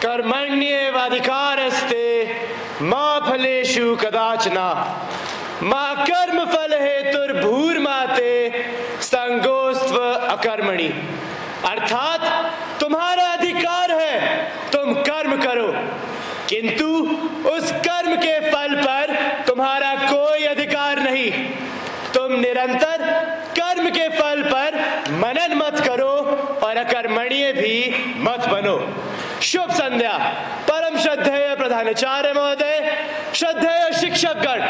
कर्मण्येवाधिकारस्ते मा फलेषु कदाचन मा कर्मफल हेतुर्भूर्माते संगोस्त्व अकर्मणि। अर्थात तुम्हारा अधिकार है, तुम कर्म करो, किंतु उस कर्म के फल पर तुम्हारा कोई अधिकार नहीं। तुम निरंतर कर्म के फल पर मनन मत करो और अकर्मण्य भी मत बनो। शुभ संध्या परम श्रद्धेय प्रधानाचार्य महोदय, श्रद्धेय शिक्षकगण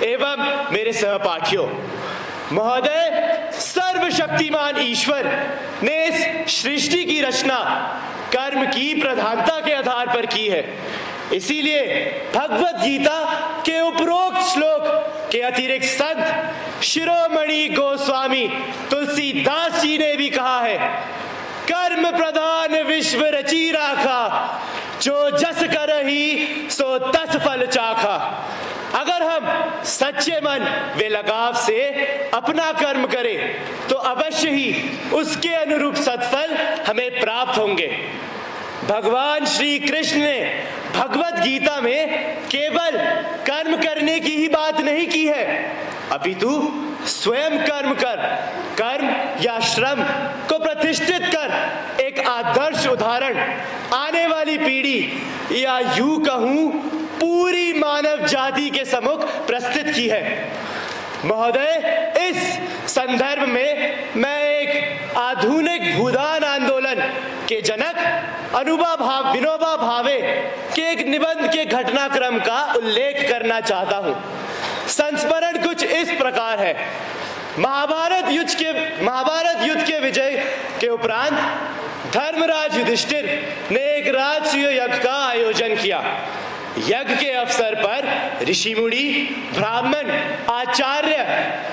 एवं मेरे सहपाठियों। महोदय, सर्वशक्तिमान ईश्वर ने इस सृष्टि की रचना कर्म की प्रधानता के आधार पर की है। इसीलिए भगवत गीता के उपरोक्त श्लोक के अतिरिक्त संत शिरोमणि गोस्वामी तुलसीदास जी ने भी कहा है, कर्म प्रधान विश्व रची राखा, जो जस करहि सो तस फल चाखा। अगर हम सच्चे मन व लगाव से अपना कर्म करें तो अवश्य ही उसके अनुरूप सत्फल हमें प्राप्त होंगे। भगवान श्री कृष्ण ने भगवत गीता में केवल कर्म करने की ही बात नहीं की है, अपितु स्वयं कर्म कर, कर्म या श्रम को प्रतिष्ठित कर एक आदर्श उदाहरण आने वाली पीढ़ी या यूं कहूं पूरी मानव जाति के सम्मुख प्रस्तुत की है। महोदय, इस संदर्भ में मैं एक आधुनिक भूदान आंदोलन के जनक विनोबा भावे के एक निबंध के घटनाक्रम का उल्लेख करना चाहता हूं। संस्मरण कुछ इस प्रकार है। महाभारत युद्ध के विजय के उपरांत धर्मराज युधिष्ठिर ने एक राजसूय यज्ञ का आयोजन किया। यज्ञ के अवसर पर ऋषि मुनि, ब्राह्मण, आचार्य,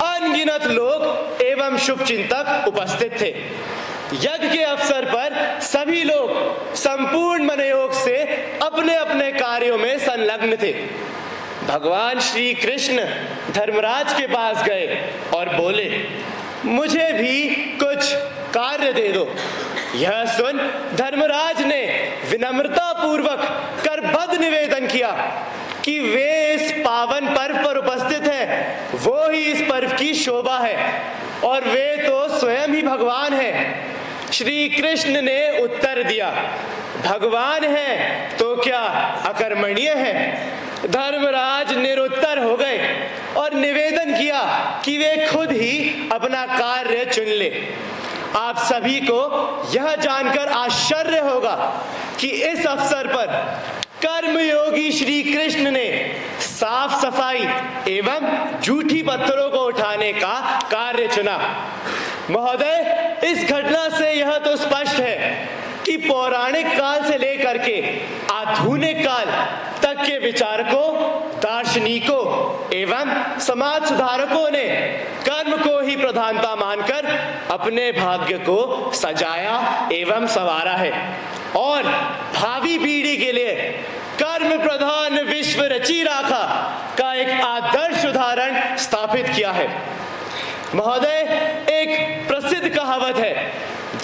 अनगिनत लोग एवं शुभचिंतक उपस्थित थे। यज्ञ के अवसर पर सभी लोग संपूर्ण मनोयोग से अपने अपने कार्यों में संलग्न थे। भगवान श्री कृष्ण धर्मराज के पास गए और बोले, मुझे भी कुछ कार्य दे दो। यह सुन धर्मराज ने विनम्रता पूर्वक करबद्ध निवेदन किया कि वे इस पावन पर्व पर उपस्थित हैं, वो ही इस पर्व की शोभा है और वे तो स्वयं ही भगवान हैं। श्री कृष्ण ने उत्तर दिया, भगवान है तो क्या अकर्मण्य है? धर्मराज निरुत्तर हो गए और निवेदन किया कि वे खुद ही अपना कार्य चुन ले। आप सभी को यह जानकर आश्चर्य होगा कि इस अवसर पर कर्मयोगी श्री कृष्ण ने साफ सफाई एवं झूठी पत्थरों को उठाने का कार्य चुना। महोदय, इस घटना से यह तो स्पष्ट है कि पौराणिक काल से लेकर के आधुनिक काल तक के विचारकों, दार्शनिकों एवं समाज सुधारकों ने कर्म को ही प्रधानता मानकर अपने भाग्य को सजाया एवं संवारा है और भावी पीढ़ी के लिए कर्म प्रधान विश्व रची राखा का एक आदर्श उदाहरण स्थापित किया है। महोदय, एक प्रसिद्ध कहावत है,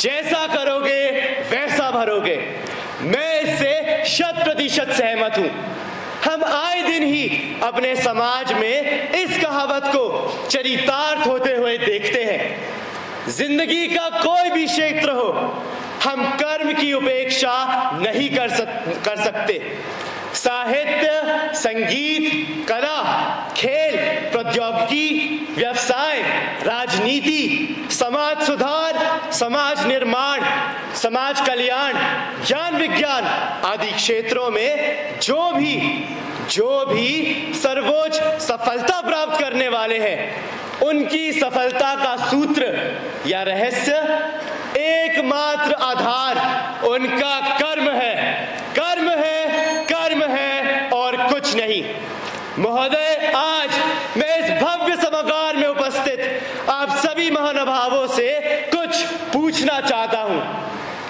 जैसा करोगे वैसा भरोगे। मैं इससे 100% सहमत हूं। हम आए दिन ही अपने समाज में इस कहावत को चरितार्थ होते हुए देखते हैं। जिंदगी का कोई भी क्षेत्र हो, हम कर्म की उपेक्षा नहीं कर सकते। साहित्य, संगीत, कला, खेल, प्रौद्योगिकी, व्यवसाय, राजनीति, समाज सुधार, समाज निर्माण, समाज कल्याण, ज्ञान विज्ञान आदि क्षेत्रों में जो भी सर्वोच्च सफलता प्राप्त करने वाले हैं, उनकी सफलता का सूत्र या रहस्य, एकमात्र आधार उनका कर्म है। कर्म है, कर्म है और कुछ नहीं। महोदय, आज मैं इस भव्य सभागार में उपस्थित आप सभी महानुभावों से कुछ पूछना चाहता हूं।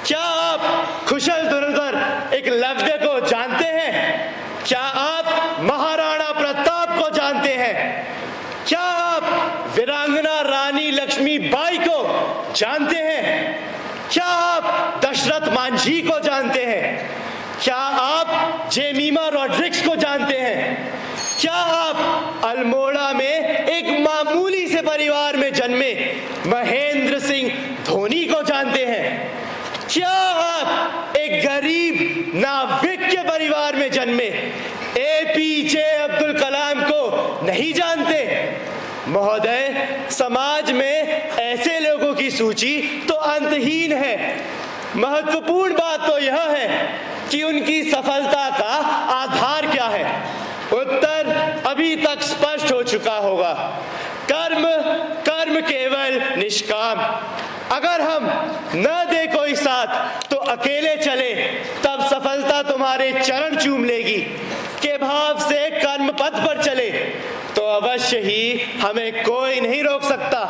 क्या आप कुशल दुर्धर एकलव्य को जानते हैं? क्या आप महाराणा प्रताप को जानते हैं? क्या आप वीरांगना रानी लक्ष्मीबाई को जानते हैं? क्या आप दशरथ मांझी को जानते हैं? क्या आप जेमिमा रॉड्रिक्स को जानते हैं? क्या आप अल्मोड़ा में एक मामूली से परिवार में जन्मे महेंद्र सिंह धोनी को जानते हैं? क्या आप एक गरीब नाविक के परिवार में जन्मे एपीजे अब्दुल कलाम को नहीं जानते? महोदय, समाज में ऐसे लोगों की सूची तो अंतहीन है। महत्वपूर्ण बात तो यह है कि उनकी सफलता का आधार क्या है। उत्तर अभी तक स्पष्ट हो चुका होगा। कर्म, कर्म केवल निष्काम। अगर हम न दे कोई साथ तो अकेले चले, तब सफलता तुम्हारे चरण चूम लेगी। के भाव से कर्म पथ पर चले तो अवश्य ही हमें कोई नहीं रोक सकता।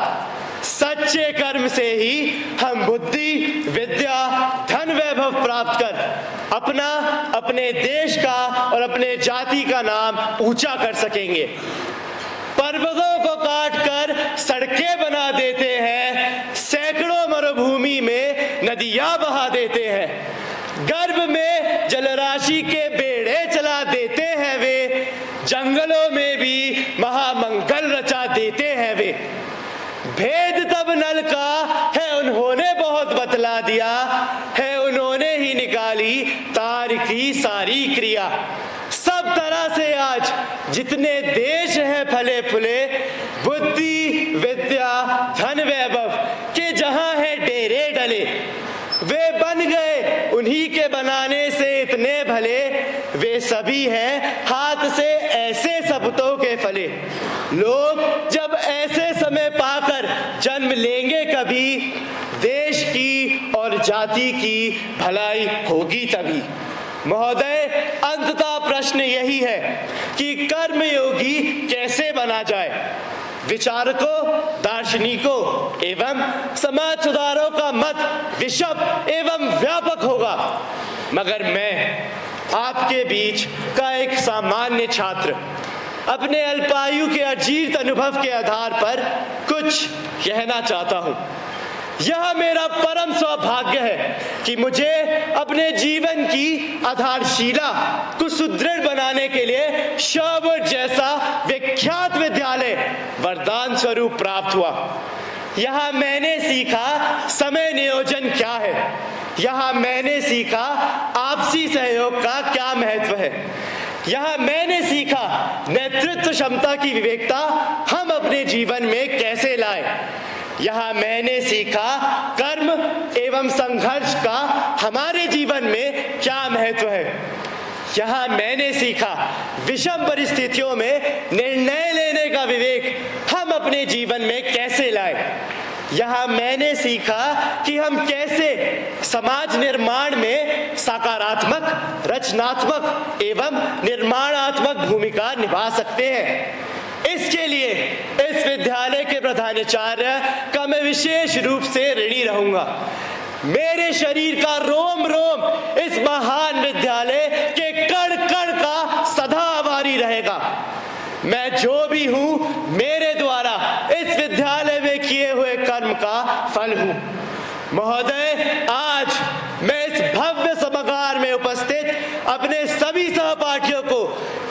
सच्चे कर्म से ही हम बुद्धि, विद्या, धन, वैभव प्राप्त कर अपना, अपने देश का और अपने जाति का नाम ऊंचा कर सकेंगे। पर्वतों को काटकर सड़कें बना देते हैं, सैकड़ों मरुभूमि में नदियां बहा देते हैं, गर्भ में जलराशि के बेड़े चला देते हैं वे, जंगलों में भी महामंगल रचा देते हैं वे। भेद तब नल का है उन्होंने बहुत बतला दिया है, उन्होंने ही निकाली तार की सारी क्रिया। सब तरह से आज जितने देश हैं फले फूले, बुद्धि, विद्या, धन, वैभव के जहां है डेरे डले, वे बन गए उन्हीं के बनाने से इतने भले, वे सभी हैं हाथ से ऐसे सपूतों के फले। लोग जब ऐसे समय पाकर जन्म लेंगे कभी, देश की और जाति की भलाई होगी तभी। महोदय, अंततः प्रश्न यही है कि कर्मयोगी कैसे बना जाए। विचारकों, दार्शनिकों एवं समाज सुधारों का मत विशद एवं व्यापक होगा, मगर मैं आपके बीच का एक सामान्य छात्र अपने अल्पायु के अजीत अनुभव के आधार पर कुछ कहना चाहता हूं। यह मेरा परम सौभाग्य है कि मुझे अपने जीवन की आधारशिला को सुदृढ़ बनाने के लिए शॉबर्ट जैसा विख्यात विद्यालय वरदान स्वरूप प्राप्त हुआ। यहाँ मैंने सीखा समय नियोजन क्या है। यहाँ मैंने सीखा आपसी सहयोग का क्या महत्व है। यहाँ मैंने सीखा नेतृत्व क्षमता की विवेकता हम अपने जीवन में कैसे लाए। यहाँ मैंने सीखा कर्म एवं संघर्ष का हमारे जीवन में क्या महत्व है। यहाँ मैंने सीखा विषम परिस्थितियों में निर्णय लेने का विवेक हम अपने जीवन में कैसे लाए। यहाँ मैंने सीखा कि हम कैसे समाज निर्माण में सकारात्मक, रचनात्मक एवं निर्माणात्मक भूमिका निभा सकते हैं। इसके लिए इस विद्यालय के प्रधानाचार्य का मैं विशेष रूप से ऋणी रहूंगा। मेरे शरीर का रोम रोम इस महान विद्यालय के कण कण का सदा आभारी रहेगा। मैं जो भी हूं, मेरे द्वारा इस विद्यालय में किए हुए कर्म का फल हूं। महोदय, आज मैं इस भव्य सभागार में उपस्थित अपने सभी सहपाठियों को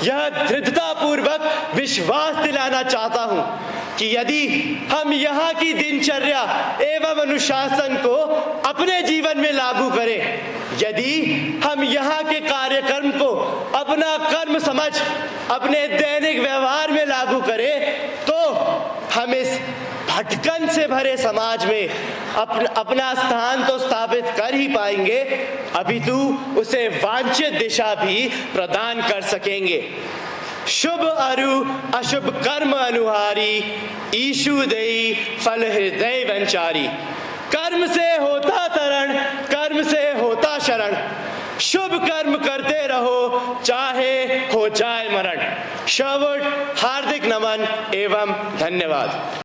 यह दृढ़तापूर्वक विश्वास दिलाना चाहता हूं कि यदि हम यहाँ की दिनचर्या एवं अनुशासन को अपने जीवन में लागू करें, यदि हम यहाँ के कार्यक्रम को अपना कर्म समझ अपने दैनिक व्यवहार में लागू करें, तो हम इस भटकन से भरे समाज में अपना स्थान तो स्थापित कर ही पाएंगे, अपितु उसे वांछित दिशा भी प्रदान कर सकेंगे। शुभ अरु अशुभ कर्म अनुहारी, ईशु देई फल हृदय वंचारी। कर्म से होता तरण, कर्म से होता शरण। शुभ कर्म करते रहो, चाहे हो जाए मरण। शॉबर्ट, हार्दिक नमन एवं धन्यवाद।